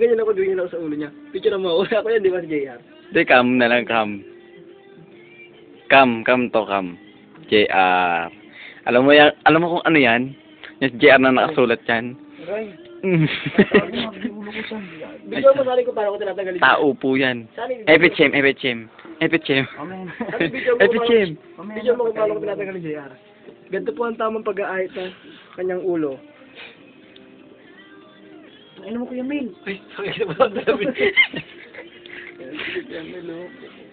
Ganyan ako, ganyan ako sa ulo niya. Picture mo ako. Ako yan, di ba si JR? Hindi, cam na lang, cam. Cam to, cam. JR. Alam mo kung ano yan? Yung JR na nakasulat yan. Aray. Mm. Bigyan mo sali ko para ko tinatanggalin. Tao po yan. Epichem. Bigyan mo kung paano ko tinatanggalin JR. Ganito po ang tamang pag-aahit ng kanyang ulo. Ano mo Kuya Mel? Ay, sorry na ba ang sabi? Kuya Mel, oh.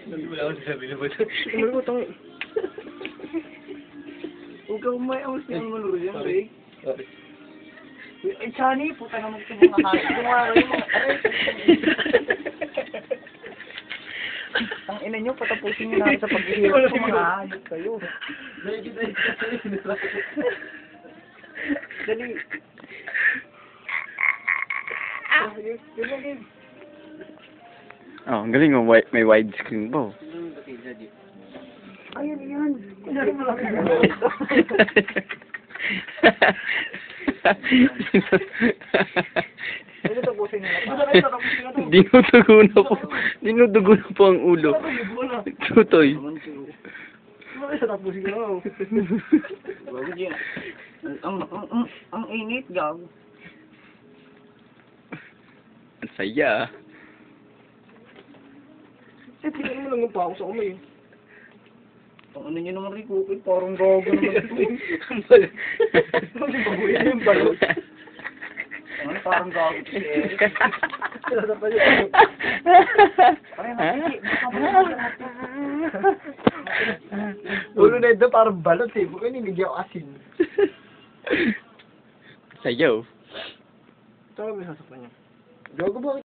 Hindi mo lang ako sabi na ba ito? Ano mo itong... Huwag ka umayawas niya ang manuro yan, Ray. Sorry. Ay, Chani, puta naman ito mga kaya. Kumaray mo. Ang ina nyo, patapusin nyo natin sa pag-ihirap ko, mga ayot kayo. Dali. Oh, ang galing mo. May widescreen po. Ayun yan. Kunyari mo lang. Dinudugo na po ang ulo. Tutoy. Ang init, gago. Ang saya. Tingnan mo lang yung pa ako sa kamay. Ano nyo naman rin kukit, parang gago naman ito. Babuyan yung balot. Ano, parang gago ito eh. Ulo na ito parang balot eh. Bukay ninigyan ko asin. Sayaw. Tama mo yung sasaktan niya. Gago ba?